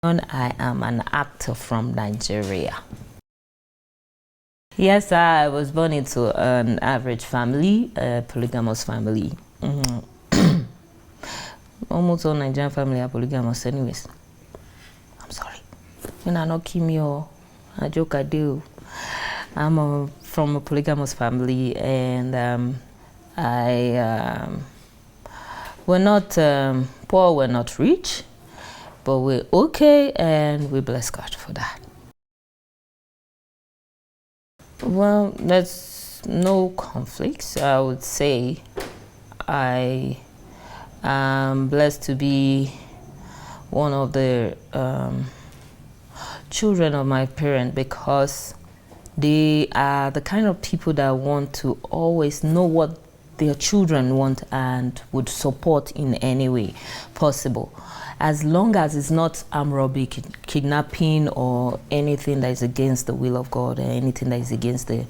I am an actor from Nigeria. Yes, I was born into an average family, a polygamous family. Almost all Nigerian family are polygamous anyways. I'm sorry. You know, not kill me or I joke I do. From a polygamous family, and we're not poor, we're not rich, but we're okay, and we bless God for that. Well, there's no conflicts. I would say I am blessed to be one of the children of my parents, because they are the kind of people that want to always know what their children want and would support in any way possible, as long as it's not armed robbery, kidnapping, or anything that is against the will of God, or anything that is against the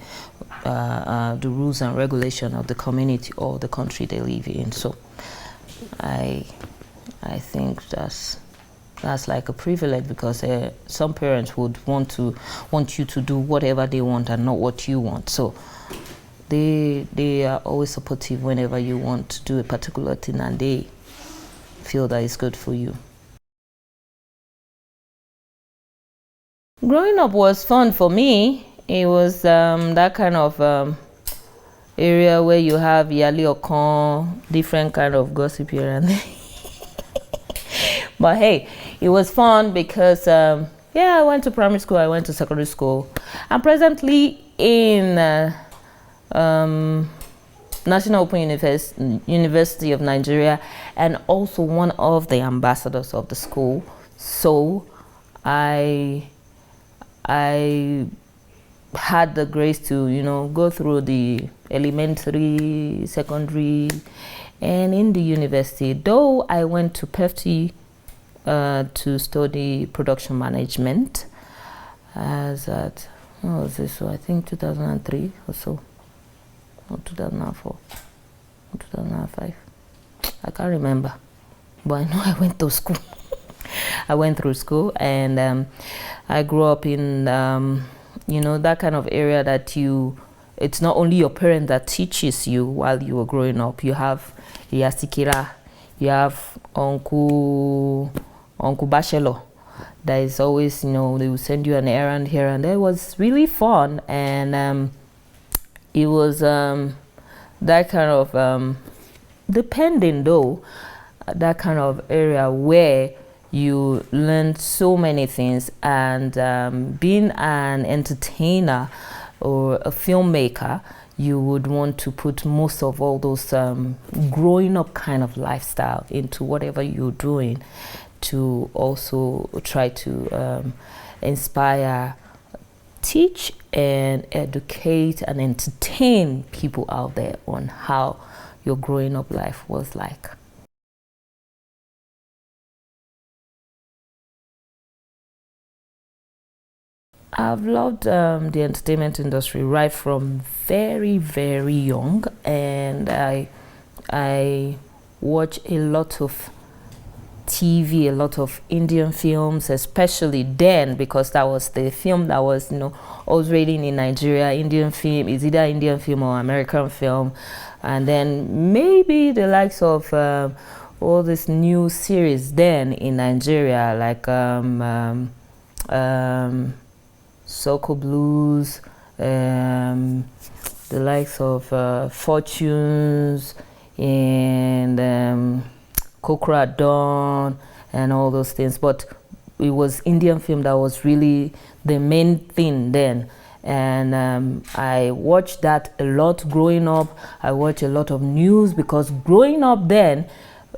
rules and regulation of the community or the country they live in. So I think that's like a privilege, because some parents would want you to do whatever they want and not what you want. So they are always supportive whenever you want to do a particular thing and they feel that it's good for you. Growing up was fun for me. It was that kind of area where you have yali okan, different kind of gossip here and there. But hey, it was fun because I went to primary school, I went to secondary school. I'm presently in National Open University of Nigeria, and also one of the ambassadors of the school. So I had the grace to go through the elementary, secondary, and in the university. Though I went to PEFT to study production management, as at I think 2003 or so, or 2004 or 2005. I can't remember, but I know I went to school. I went through school, and I grew up in that kind of area that it's not only your parent that teaches you while you were growing up. You have Yasikira, you have Uncle Bachelor, that is always, they will send you an errand here and there. It was really fun, and it was that kind of depending though, that kind of area where you learn so many things, and being an entertainer or a filmmaker, you would want to put most of all those growing up kind of lifestyle into whatever you're doing, to also try to inspire, teach, and educate and entertain people out there on how your growing up life was like. I've loved the entertainment industry right from very, very young, and I watch a lot of TV, a lot of Indian films, especially then, because that was the film that was always rated in Nigeria. Indian film is either Indian film or American film, and then maybe the likes of all this new series then in Nigeria, like Soko Blues, the likes of Fortunes, and Kokra Dawn, and all those things. But it was Indian film that was really the main thing then, and I watched that a lot growing up. I watched a lot of news, because growing up then,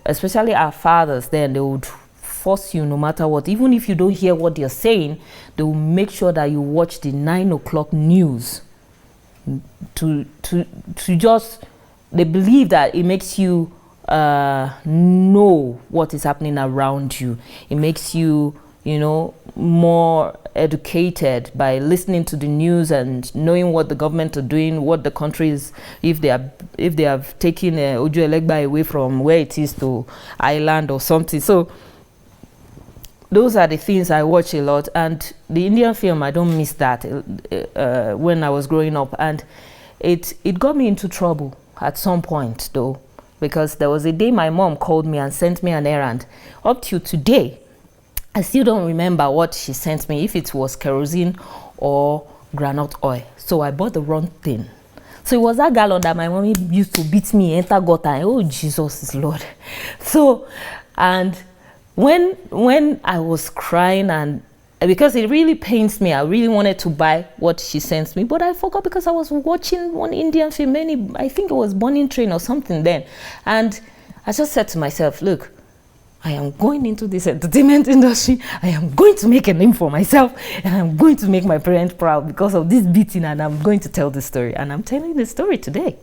especially our fathers then, they would force you, no matter what, even if you don't hear what they're saying, they will make sure that you watch the 9 o'clock news to just, they believe that it makes you know what is happening around you. It makes you more educated by listening to the news and knowing what the government are doing, what the country is, if they have taken Ojo Elegba away from where it is to Ireland or something. So those are the things I watch a lot, and the Indian film, I don't miss that when I was growing up, and it got me into trouble at some point though, because there was a day my mom called me and sent me an errand. Up to today, I still don't remember what she sent me, if it was kerosene or groundnut oil. So I bought the wrong thing. So it was that gallon that my mommy used to beat me, enter gutter. Oh, Jesus is Lord. So, and when I was crying, and because it really pains me, I really wanted to buy what she sent me, but I forgot because I was watching one Indian film, I think it was Burning Train or something then. And I just said to myself, look, I am going into this entertainment industry. I am going to make a name for myself, and I'm going to make my parents proud because of this beating, and I'm going to tell the story. And I'm telling the story today.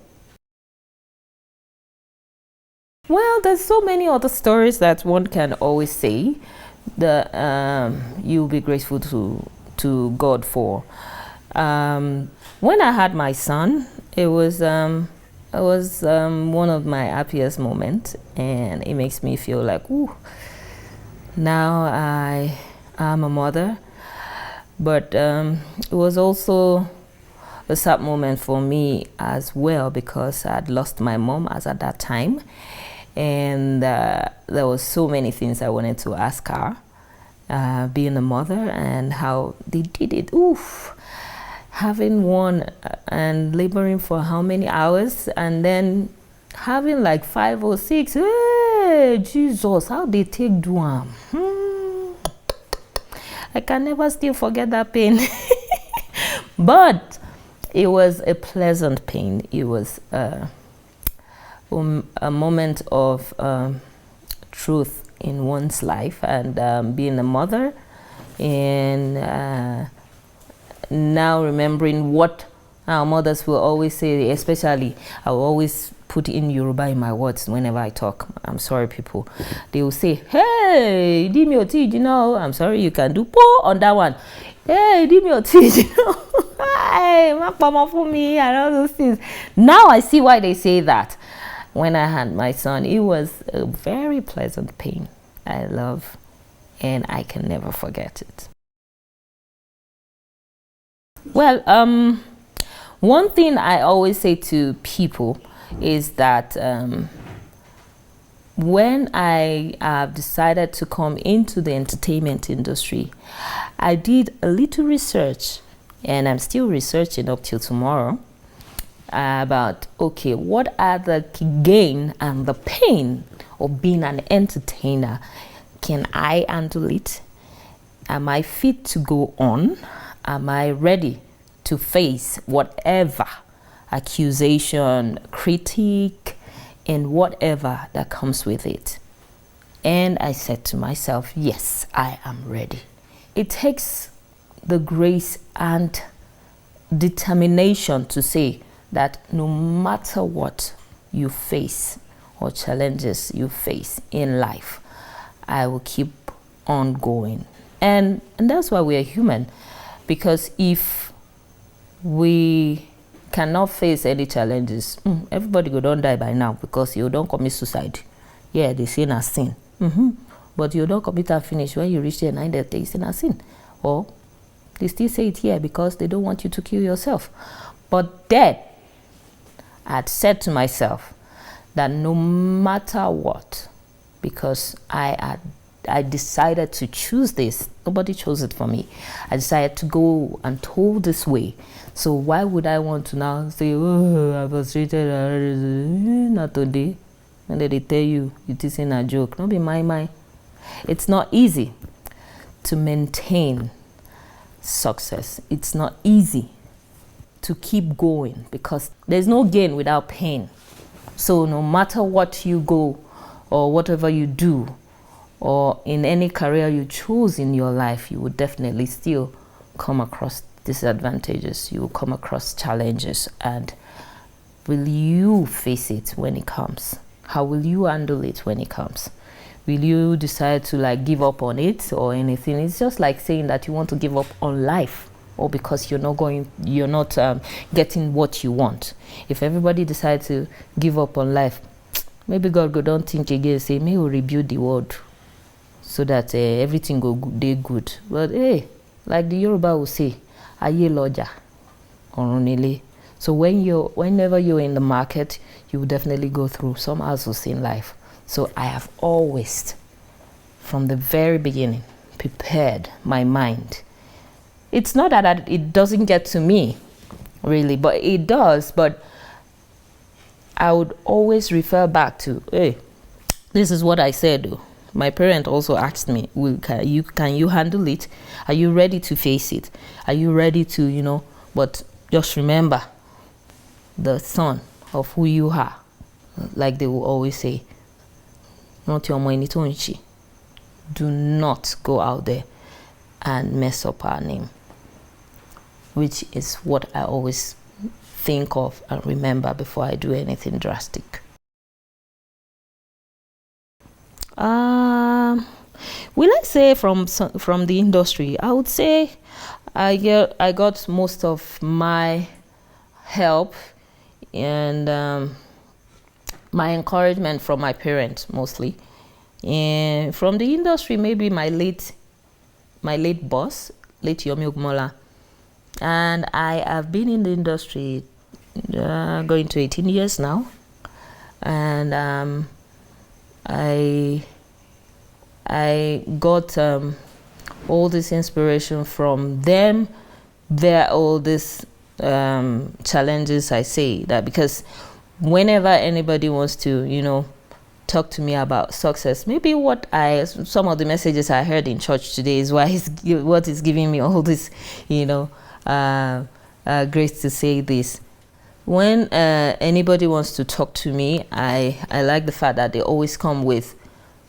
Well, there's so many other stories that one can always say that you'll be grateful to God for. When I had my son, it was one of my happiest moments, and it makes me feel like, ooh, now I am a mother. But it was also a sad moment for me as well, because I'd lost my mom at that time. And there was so many things I wanted to ask her, being a mother, and how they did it. Oof, having one and laboring for how many hours, and then having like 5 or 6. Hey, Jesus, how they take do am? I can never still forget that pain. But it was a pleasant pain. It was a moment of truth in one's life, and being a mother, and now remembering what our mothers will always say, especially I will always put in Yoruba in my words whenever I talk. I'm sorry, people. They will say, hey, give me your tea, you know. I'm sorry, you can do po on that one. Hey, give me your tea, you know. Hey, my mama for me, and all those things. Now I see why they say that. When I had my son, it was a very pleasant pain I love, and I can never forget it. Well, one thing I always say to people is that when I have decided to come into the entertainment industry, I did a little research, and I'm still researching up till tomorrow, about, okay, what are the gain and the pain of being an entertainer? Can I handle it? Am I fit to go on? Am I ready to face whatever accusation, critique, and whatever that comes with it? And I said to myself, yes, I am ready. It takes the grace and determination to say that no matter what you face or challenges you face in life, I will keep on going. And that's why we are human, because if we cannot face any challenges, everybody go don't die by now, because you don't commit suicide. Yeah, they say na sin. But you don't commit and finish. When you reach the 9th day, it's a sin. Or they still say it here because they don't want you to kill yourself. But then I had said to myself that no matter what, because I decided to choose this. Nobody chose it for me. I decided to go and told this way. So why would I want to now say, oh, I was treated not today? And then they tell you it isn't a joke. Don't be my. It's not easy to maintain success. It's not easy to keep going, because there's no gain without pain. So no matter what you go or whatever you do, or in any career you choose in your life, you will definitely still come across disadvantages. You will come across challenges. And will you face it when it comes? How will you handle it when it comes? Will you decide to like give up on it or anything? It's just like saying that you want to give up on life, or because you're not getting what you want. If everybody decides to give up on life, maybe God don't think again, say, may we rebuild the world. so that everything go dey good. But hey, like the Yoruba will say, aye loja ọ̀run nílé. So whenever you're in the market, you will definitely go through some hassles in life. So I have always, from the very beginning, prepared my mind. It's not that it doesn't get to me, really, but it does. But I would always refer back to, hey, this is what I said. My parent also asked me, can you handle it? Are you ready to face it? Are you ready to, but just remember the son of who you are. Like they will always say, not your money, do not go out there and mess up our name, which is what I always think of and remember before I do anything drastic. Will I say from the industry? I would say I got most of my help and my encouragement from my parents mostly. And from the industry, maybe my late boss, late Yomi Ogmola. And I have been in the industry going to 18 years now. And I got all this inspiration from them. All these challenges, I say that because whenever anybody wants to, talk to me about success, maybe some of the messages I heard in church today is what is giving me all this, grace to say this. When anybody wants to talk to me, I like the fact that they always come with,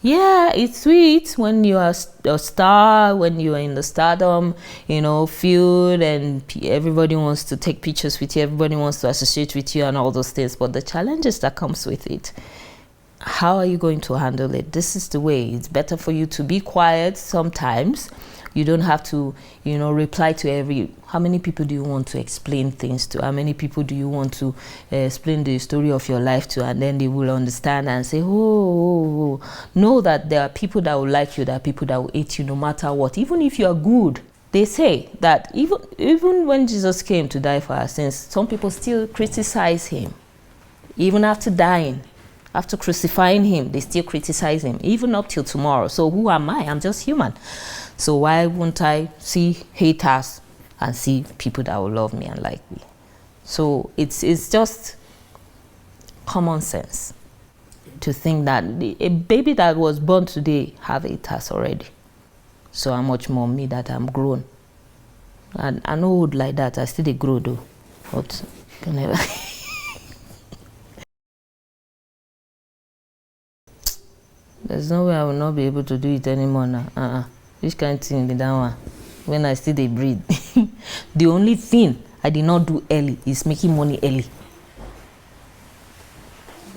yeah, it's sweet when you are a star, when you are in the stardom, field, and everybody wants to take pictures with you, everybody wants to associate with you and all those things. But the challenges that comes with it, how are you going to handle it? This is the way. It's better for you to be quiet sometimes. You don't have to, reply to how many people do you want to explain things to? How many people do you want to explain the story of your life to? And then they will understand and say, oh. Know that there are people that will like you, there are people that will hate you no matter what. Even if you are good. They say that even when Jesus came to die for our sins, some people still criticize him. Even after dying, after crucifying him, they still criticize him, even up till tomorrow. So who am I? I'm just human. So why won't I see haters and see people that will love me and like me? So it's just common sense to think that a baby that was born today have haters already. So how much more me that I'm grown? And I know old like that, I still grow though. But can never. There's no way I will not be able to do it anymore now. Which kind of thing be that one? When I still breathe. The only thing I did not do early is making money early.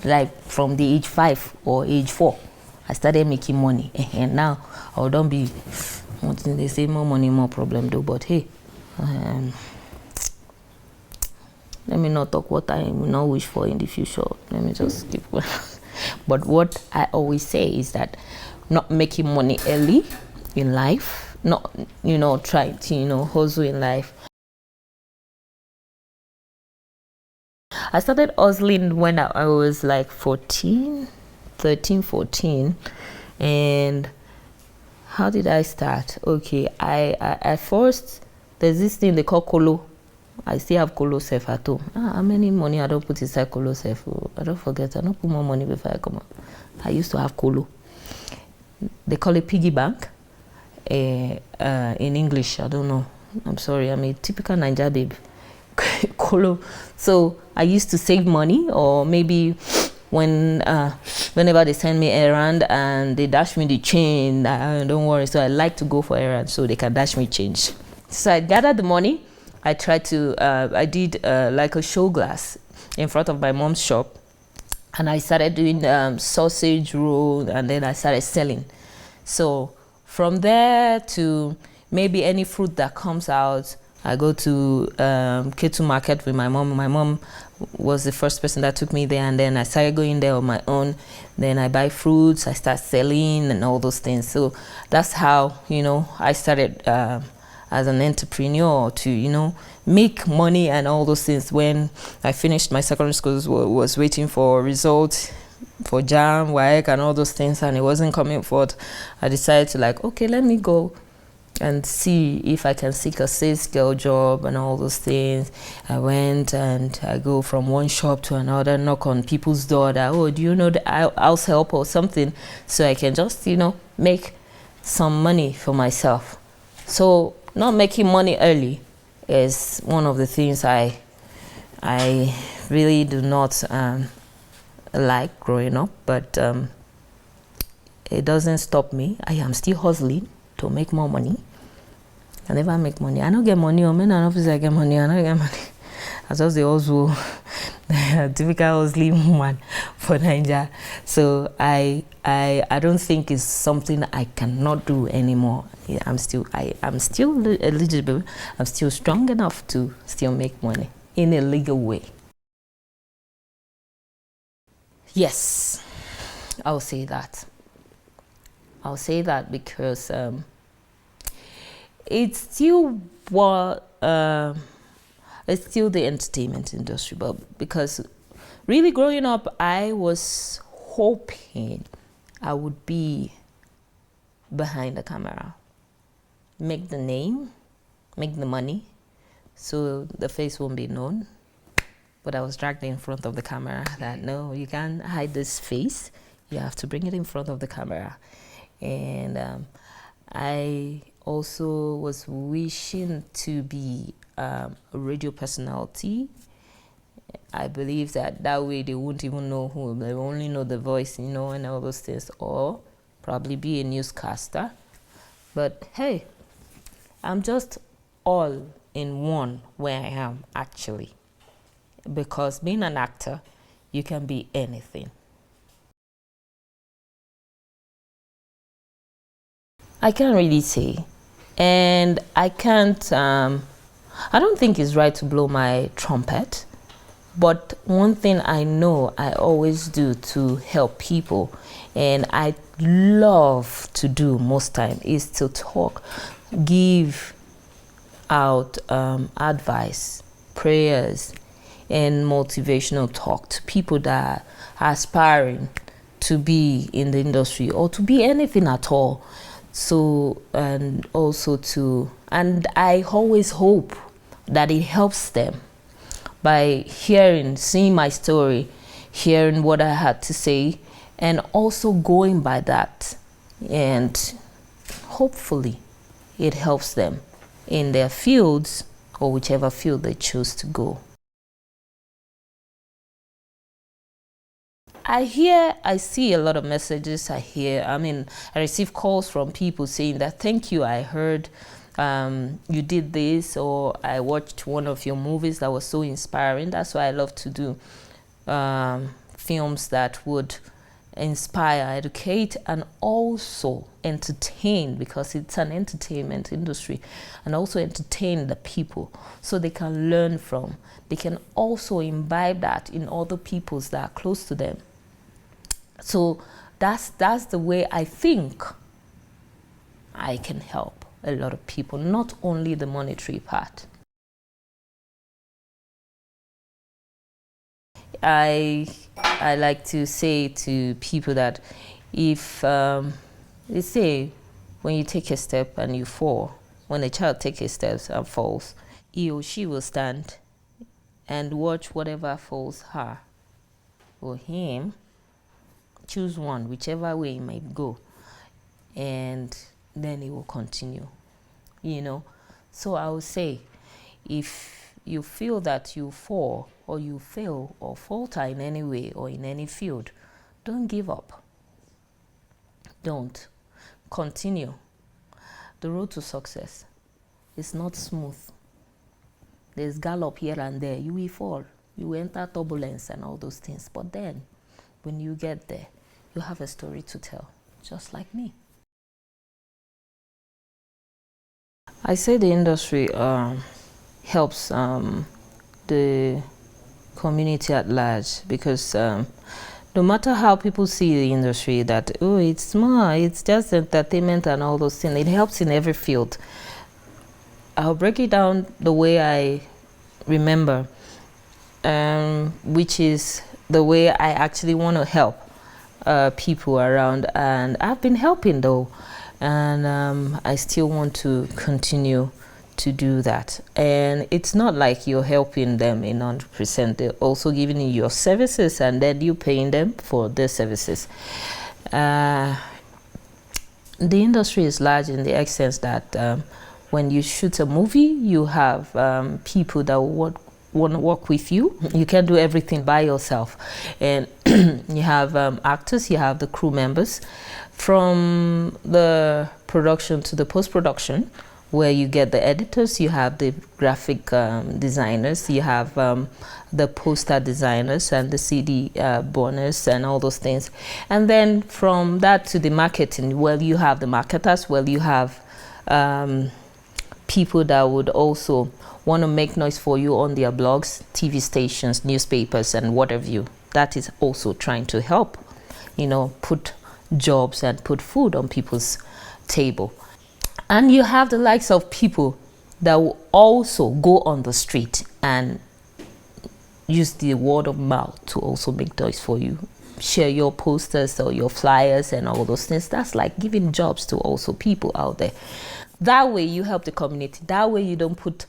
Like from the age 5 or age 4, I started making money. And now I don't be, they say more money, more problem though. But hey, let me not talk what I will not wish for in the future. Let me just keep going. But what I always say is that not making money early in life, not, trying to, hustle in life. I started hustling when I was like 13, 14. And how did I start? Okay, I first, there's this thing they call colo. I still have colo safe at home. How many money I don't put inside colo safe? I don't forget. I don't put more money before I come out. I used to have colo. They call it piggy bank. In English, I don't know. I'm sorry. I'm a typical Naija babe. Colo. So I used to save money, or maybe whenever they send me errand and they dash me the change, don't worry. So I like to go for errands so they can dash me change. So I gathered the money. I tried to, I did like a show glass in front of my mom's shop, and I started doing sausage roll, and then I started selling. So from there to maybe any fruit that comes out, I go to Ketu Market with my mom. My mom was the first person that took me there, and then I started going there on my own. Then I buy fruits, I start selling and all those things. So that's how, I started as an entrepreneur to, make money and all those things. When I finished my secondary school, was waiting for results for JAM, WAEC and all those things, and it wasn't coming forth. I decided to okay, let me go and see if I can seek a sales girl job and all those things. I went and I go from one shop to another, knock on people's door that, oh, do you know the house help or something, so I can just, make some money for myself. So not making money early is one of the things I really do not like growing up, but it doesn't stop me. I am still hustling to make more money. I never make money. I don't get money. Or men and office I get money. I don't get money. I just the also typical hustling woman for Nigeria. So I don't think it's something I cannot do anymore. I'm still eligible. I'm still strong enough to still make money in a legal way. Yes, I'll say that. I'll say that because it's still it's still the entertainment industry, but because really growing up, I was hoping I would be behind the camera, make the name, make the money, so the face won't be known. But I was dragged in front of the camera that no, you can't hide this face. You have to bring it in front of the camera. And I also was wishing to be a radio personality. I believe that way they won't even know who, they only know the voice, and all those things, or probably be a newscaster. But hey, I'm just all in one where I am actually. Because being an actor, you can be anything. I can't really say. And I can't, I don't think it's right to blow my trumpet. But one thing I know I always do to help people, and I love to do most time, is to talk, give out advice, prayers, and motivational talk to people that are aspiring to be in the industry or to be anything at all. So, and also and I always hope that it helps them by seeing my story, hearing what I had to say, and also going by that. And hopefully it helps them in their fields or whichever field they choose to go. I see a lot of messages. I receive calls from people saying that, thank you, I heard you did this, or I watched one of your movies that was so inspiring. That's why I love to do films that would inspire, educate, and also entertain, because it's an entertainment industry, and also entertain the people so they can learn from. They can also imbibe that in other peoples that are close to them. So that's the way I think I can help a lot of people, not only the monetary part. I like to say to people that if they say when you take a step and you fall, when a child takes a step and falls, he or she will stand and watch whatever falls her or him. Choose one, whichever way it might go, and then it will continue, So I would say, if you feel that you fall or you fail or falter in any way or in any field, don't give up. Don't. Continue. The road to success is not smooth. There's gallop here and there. You will fall. You will enter turbulence and all those things. But then, when you get there, you have a story to tell, just like me. I say the industry helps the community at large, because no matter how people see the industry, that oh, it's small, it's just entertainment and all those things, it helps in every field. I'll break it down the way I remember, which is the way I actually want to help people around, and I've been helping though, and I still want to continue to do that. And it's not like you're helping them in 100%, they're also giving you your services and then you paying them for their services. The industry is large in the extent that when you shoot a movie, you have people that want to work with you. You can't do everything by yourself, and you have actors, you have the crew members, from the production to the post-production, where you get the editors, you have the graphic designers, you have the poster designers and the CD burners and all those things. And then from that to the marketing, well, you have the marketers, well, you have people that would also want to make noise for you on their blogs, TV stations, newspapers, and whatever you. That is also trying to help, you know, put jobs and put food on people's table. And you have the likes of people that will also go on the street and use the word of mouth to also make noise for you. Share your posters or your flyers and all those things. That's like giving jobs to also people out there. That way you help the community. That way you don't put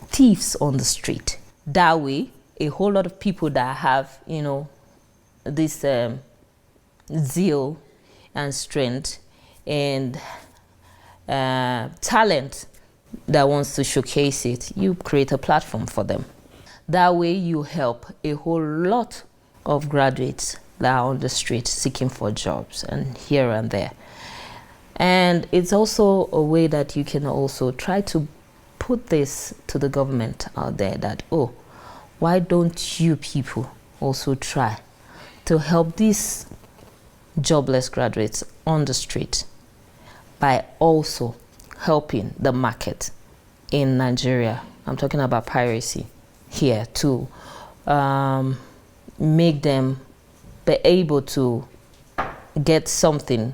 thieves on the street. That way a whole lot of people that have, you know, this zeal and strength and talent that wants to showcase it, you create a platform for them. That way you help a whole lot of graduates that are on the street seeking for jobs and here and there. And it's also a way that you can also try to put this to the government out there that, oh, why don't you people also try to help these jobless graduates on the street by also helping the market in Nigeria. I'm talking about piracy here, to make them be able to get something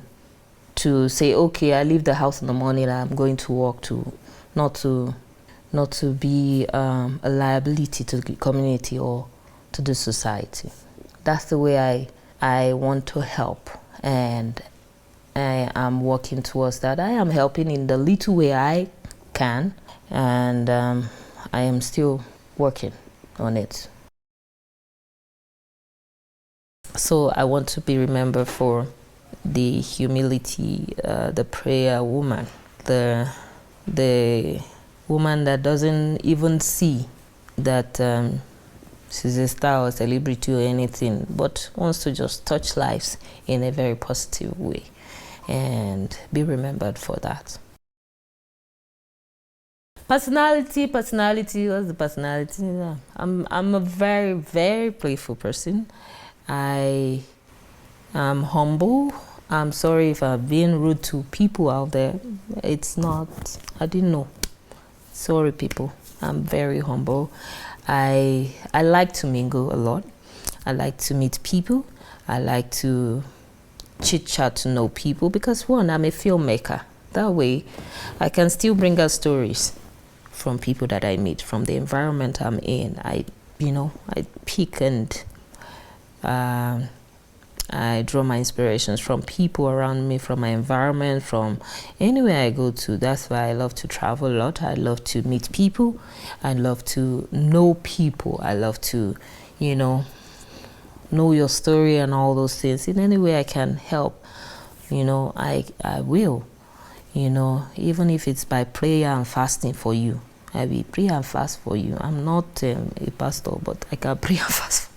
to say, okay, I leave the house in the morning, I'm going to work, to not to be a liability to the community or to the society. That's the way I want to help, and I am working towards that. I am helping in the little way I can, and I am still working on it. So I want to be remembered for the humility, the prayer woman, the woman that doesn't even see that she's a star or celebrity or anything, but wants to just touch lives in a very positive way, and be remembered for that. Personality, what's the personality? I'm a very, very playful person. I am humble. I'm sorry if I've been rude to people out there. It's not, I didn't know. Sorry people, I'm very humble. I like to mingle a lot. I like to meet people. I like to chit-chat to know people, because one, I'm a filmmaker. That way I can still bring out stories from people that I meet, from the environment I'm in. I pick and I draw my inspirations from people around me, from my environment, from anywhere I go to. That's why I love to travel a lot. I love to meet people. I love to know people. I love to, know your story and all those things. In any way I can help, I will. Even if it's by prayer and fasting for you. I will pray and fast for you. I'm not a pastor, but I can pray and fast.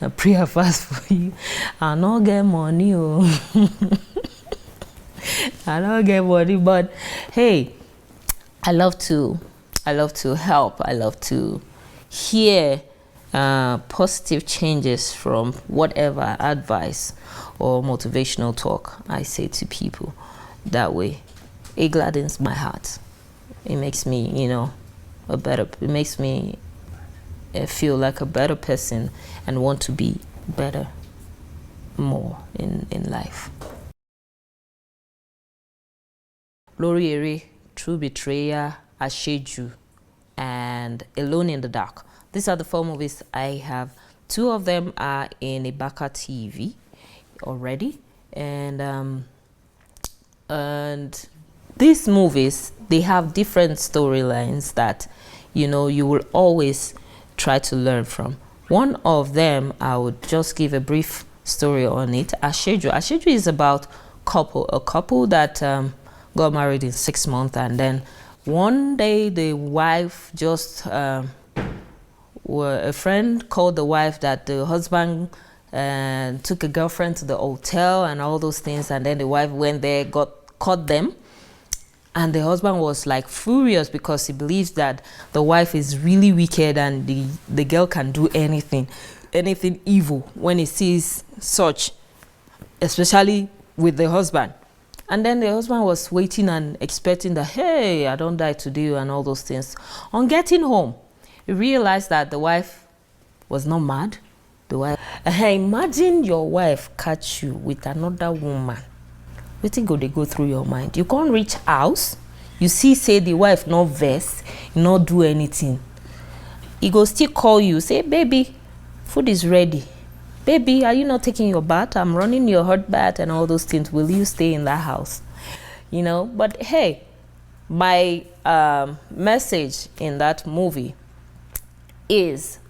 I pray and fast for you. I don't get money. I don't get money, but hey, I love to help. I love to hear positive changes from whatever advice or motivational talk I say to people. That way, it gladdens my heart. It makes me, it makes me feel like a better person and want to be better more in life. Lori Ere, True Betrayer, Asheju, and Alone in the Dark. These are the 4 movies I have. 2 of them are in Ibaka TV already, and these movies, they have different storylines that you will always try to learn from. One of them, I would just give a brief story on it. Asheju is about a couple that got married in 6 months, and then one day the wife just a friend called the wife that the husband took a girlfriend to the hotel and all those things, and then the wife went there, caught them, and the husband was like furious because he believes that the wife is really wicked and the girl can do anything evil when he sees such, especially with the husband. And then the husband was waiting and expecting that, hey, I don't die today and all those things. On getting home, he realized that the wife was not mad. Imagine your wife catch you with another woman. Wetin go dey go through your mind? You can't reach house. You see, say the wife not vex, not do anything. He go still call you, say, baby, food is ready. Baby, are you not taking your bath? I'm running your hot bath and all those things. Will you stay in that house? But hey, my message in that movie is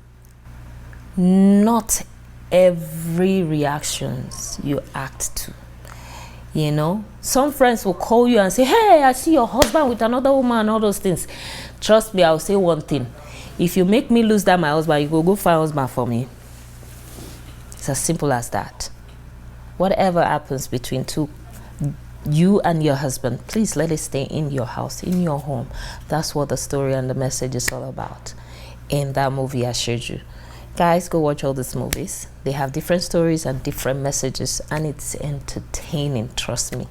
not every reactions you act to. Some friends will call you and say, hey, I see your husband with another woman and all those things. Trust me, I'll say one thing. If you make me lose that my husband, you go find a husband for me. It's as simple as that. Whatever happens between you and your husband, please let it stay in your house, in your home. That's what the story and the message is all about in that movie I showed you. Guys, go watch all these movies. They have different stories and different messages, and it's entertaining, trust me.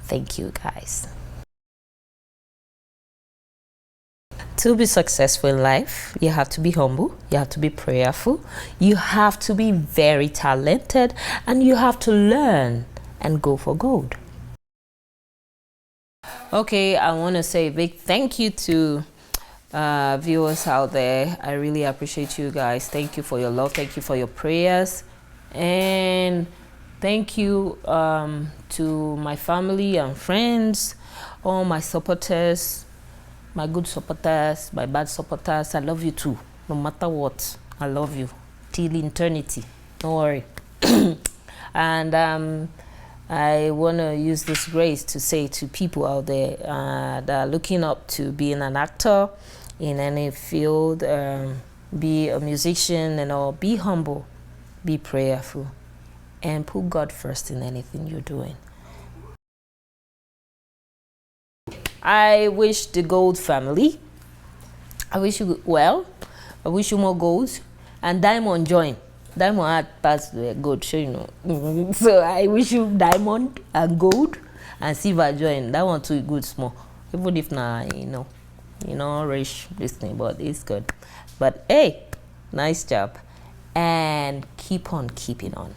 Thank you, guys. To be successful in life, you have to be humble, you have to be prayerful, you have to be very talented, and you have to learn and go for gold. Okay, I want to say a big thank you to viewers out there. I really appreciate you guys. Thank you for your love, thank you for your prayers, and thank you to my family and friends, all my supporters, my good supporters, my bad supporters. I love you too, no matter what. I love you till eternity, don't worry. And I want to use this grace to say to people out there that are looking up to being an actor in any field, be a musician and all, be humble, be prayerful, and put God first in anything you're doing. I wish the Gold family, I wish you well, I wish you more gold, and Diamond join. Diamond had passed the gold, so so I wish you diamond and gold and silver join. That one too good small, even if rich this thing, but it's good. But hey, nice job, and keep on keeping on.